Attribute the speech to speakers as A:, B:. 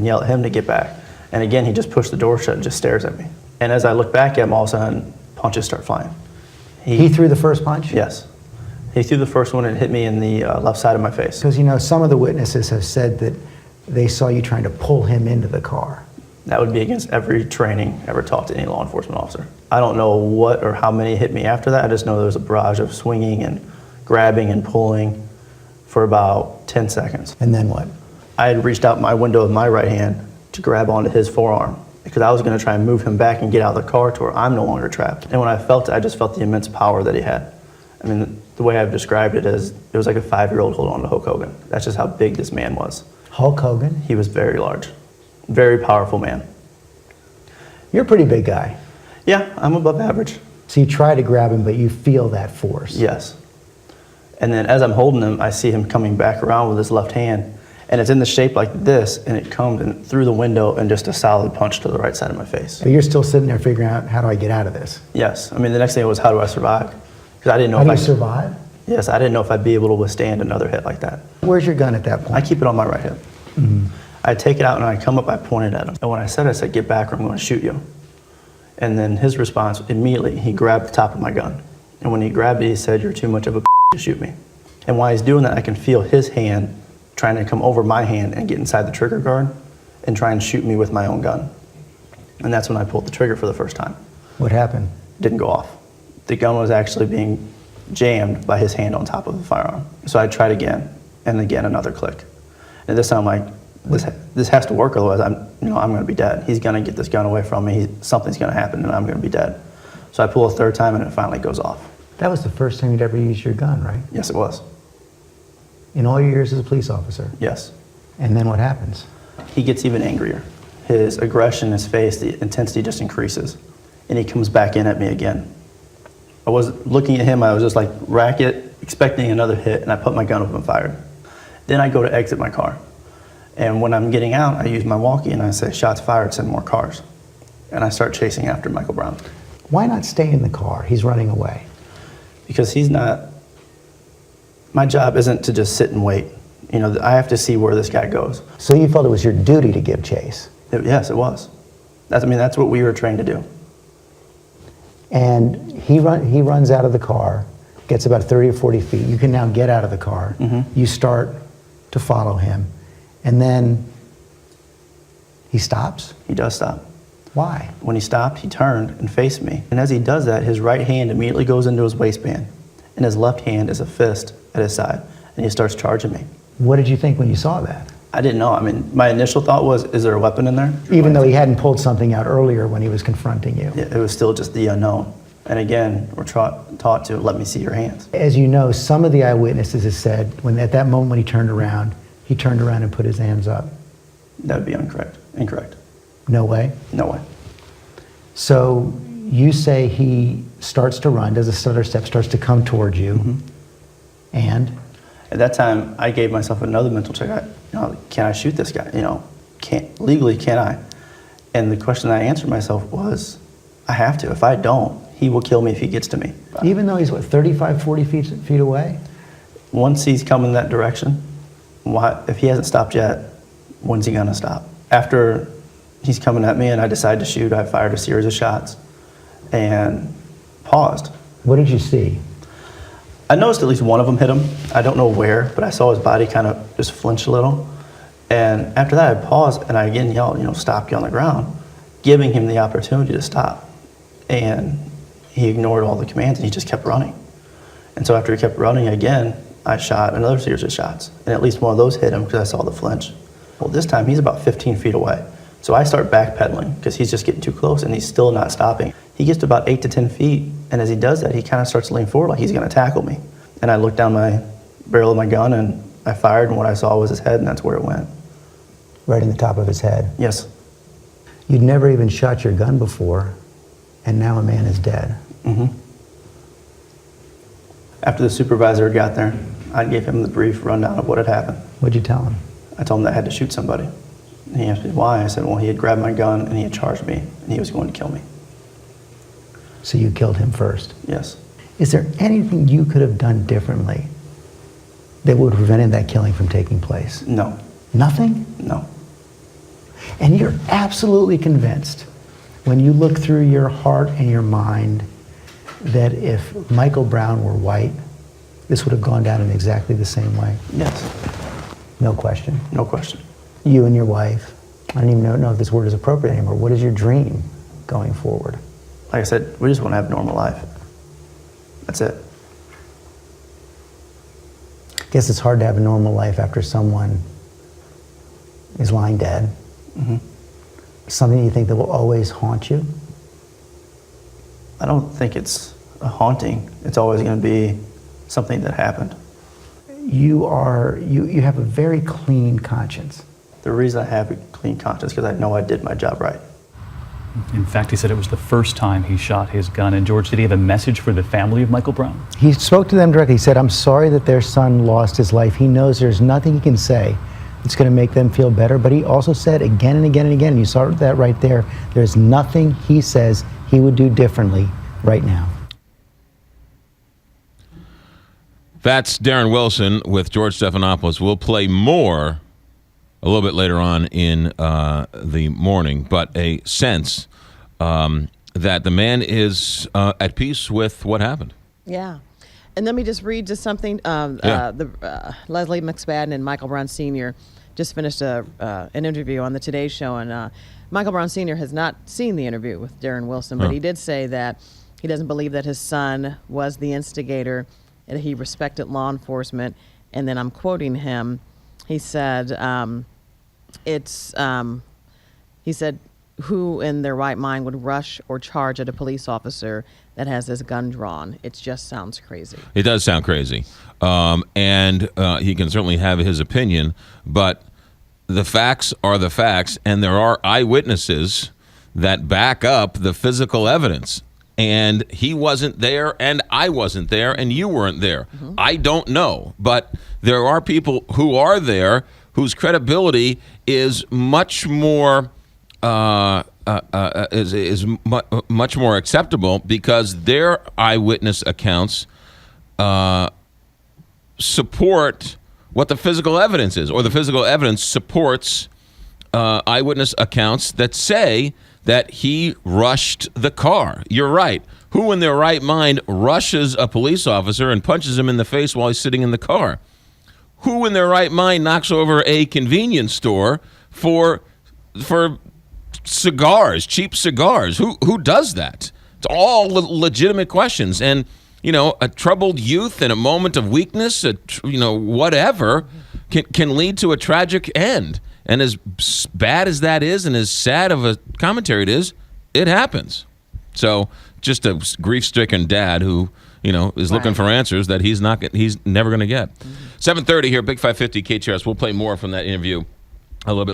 A: and yell at him to get back. And again, he just pushed the door shut and just stares at me. And as I look back at him, all of a sudden, punches start flying.
B: He threw the first punch?
A: Yes. He threw the first one and hit me in the left side of my face.
B: Because, you know, some of the witnesses have said that they saw you trying to pull him into the car.
A: That would be against every training ever taught to any law enforcement officer. I don't know what or how many hit me after that. I just know there was a barrage of swinging and grabbing and pulling for about 10 seconds.
B: And then what?
A: I had reached out my window with my right hand to grab onto his forearm because I was going to try and move him back and get out of the car to where I'm no longer trapped. And when I felt it, I just felt the immense power that he had. I mean, the way I've described it is it was like a 5-year-old holding on to Hulk Hogan. That's just how big this man was.
B: Hulk Hogan?
A: He was very large, very powerful man.
B: You're a pretty big guy.
A: Yeah, I'm above average.
B: So you try to grab him, but you feel that force.
A: Yes. And then as I'm holding him, I see him coming back around with his left hand, and it's in the shape like this, and it comes in through the window and just a solid punch to the right side of my face.
B: But you're still sitting there figuring out, how do I get out of this?
A: Yes. I mean, the next thing was, how do I survive? Because I didn't know
B: How do you survive?
A: Yes, I didn't know if I'd be able to withstand another hit like that.
B: Where's your gun at that point?
A: I keep it on my right hip.
B: Mm-hmm.
A: I take it out and I come up, I point it at him. And when I said, get back or I'm going to shoot you. And then his response, immediately, he grabbed the top of my gun. And when he grabbed it, he said, you're too much of a to shoot me. And while he's doing that, I can feel his hand trying to come over my hand and get inside the trigger guard and try and shoot me with my own gun. And that's when I pulled the trigger for the first time.
B: What happened?
A: Didn't go off. The gun was actually being jammed by his hand on top of the firearm. So I tried again, and again another click. And this time I'm like, this has to work, otherwise I'm going to be dead. He's going to get this gun away from me. Something's going to happen, and I'm going to be dead. So I pull a third time, and it finally goes off.
B: That was the first time you'd ever used your gun, right?
A: Yes, it was.
B: In all your years as a police officer?
A: Yes.
B: And then what happens?
A: He gets even angrier. His aggression, his face, the intensity just increases. And he comes back in at me again. I was looking at him, I was just like, racket, expecting another hit, and I put my gun up and fired. Then I go to exit my car. And when I'm getting out, I use my walkie and I say, shots fired, send more cars. And I start chasing after Michael Brown.
B: Why not stay in the car? He's running away.
A: Because he's not, my job isn't to just sit and wait. You know, I have to see where this guy goes.
B: So you felt it was your duty to give chase?
A: Yes, it was. That's what we were trained to do.
B: And he runs out of the car, gets about 30 or 40 feet. You can now get out of the car.
A: Mm-hmm.
B: You start to follow him. And then he stops?
A: He does stop.
B: Why?
A: When he stopped, he turned and faced me. And as he does that, his right hand immediately goes into his waistband, and his left hand is a fist at his side, and he starts charging me.
B: What did you think when you saw that?
A: I didn't know. I mean, my initial thought was, is there a weapon in there?
B: Even though he hadn't pulled something out earlier when he was confronting you?
A: It was still just the unknown. And again, we're taught to let me see your hands.
B: As you know, some of the eyewitnesses have said, at that moment when he turned around and put his hands up.
A: That would be incorrect.
B: No way?
A: No way.
B: So you say he starts to run, does a stutter step, starts to come towards you,
A: Mm-hmm.
B: and?
A: At that time, I gave myself another mental check. Can I shoot this guy? Legally, can I? And the question I answered myself was, I have to. If I don't, he will kill me if he gets to me.
B: Even though he's, 35, 40 feet away?
A: Once he's coming that direction, if he hasn't stopped yet, when's he gonna stop? After he's coming at me and I decide to shoot, I fired a series of shots and paused.
B: What did you see?
A: I noticed at least one of them hit him. I don't know where, but I saw his body kind of just flinch a little. And after that, I paused and I again yelled, stop, get on the ground, giving him the opportunity to stop. And he ignored all the commands and he just kept running. And so after he kept running again, I shot another series of shots. And at least one of those hit him because I saw the flinch. Well, this time he's about 15 feet away. So I start backpedaling because he's just getting too close and he's still not stopping. He gets to about 8 to 10 feet, and as he does that, he kind of starts to lean forward like he's going to tackle me. And I looked down my barrel of my gun and I fired, and what I saw was his head, and that's where it went.
B: Right in the top of his head?
A: Yes.
B: You'd never even shot your gun before, and now a man is dead.
A: Mm-hmm. After the supervisor got there, I gave him the brief rundown of what had happened.
B: What'd you tell him?
A: I told him that I had to shoot somebody. And he asked me why. I said, well, he had grabbed my gun and he had charged me and he was going to kill me.
B: So you killed him first?
A: Yes.
B: Is there anything you could have done differently that would have prevented that killing from taking place?
A: No.
B: Nothing?
A: No.
B: And you're absolutely convinced, when you look through your heart and your mind, that if Michael Brown were white, this would have gone down in exactly the same way?
A: Yes.
B: No question.
A: No question.
B: You and your wife, I don't even know if this word is appropriate anymore. What is your dream going forward?
A: Like I said, we just want to have a normal life. That's it.
B: I guess it's hard to have a normal life after someone is lying dead.
A: Mm-hmm.
B: Something you think that will always haunt you?
A: I don't think it's a haunting. It's always going to be something that happened.
B: You have a very clean conscience.
A: The reason I have a clean conscience is because I know I did my job right.
C: In fact, he said it was the first time he shot his gun. And George, did he have a message for the family of Michael Brown?
B: He spoke to them directly. He said, I'm sorry that their son lost his life. He knows there's nothing he can say that's going to make them feel better. But he also said again and again and again, you saw that right there, there's nothing he says he would do differently right now.
D: That's Darren Wilson with George Stephanopoulos. We'll play more a little bit later on in the morning, but a sense that the man is at peace with what happened.
E: Yeah. And let me just read just something. Leslie McSpadden and Michael Brown Sr. just finished an interview on the Today Show, and Michael Brown Sr. has not seen the interview with Darren Wilson, but he did say that he doesn't believe that his son was the instigator, and he respected law enforcement. And then I'm quoting him. He said, he said, who in their right mind would rush or charge at a police officer that has his gun drawn? It just sounds crazy.
D: It does sound crazy. And he can certainly have his opinion, but the facts are the facts, and there are eyewitnesses that back up the physical evidence. And he wasn't there, and I wasn't there, and you weren't there. Mm-hmm. I don't know, but there are people who are there whose credibility is much more much more acceptable because their eyewitness accounts support what the physical evidence is, or the physical evidence supports eyewitness accounts that say that he rushed the car. You're right. Who in their right mind rushes a police officer and punches him in the face while he's sitting in the car? Who in their right mind knocks over a convenience store for cigars, cheap cigars? Who does that? It's all legitimate questions. And, you know, a troubled youth in a moment of weakness, whatever, can lead to a tragic end. And as bad as that is, and as sad of a commentary it is, it happens. So just a grief-stricken dad who, is looking for answers that he's never going to get. 7:30 here, Big 550 KTRS. We'll play more from that interview a little bit.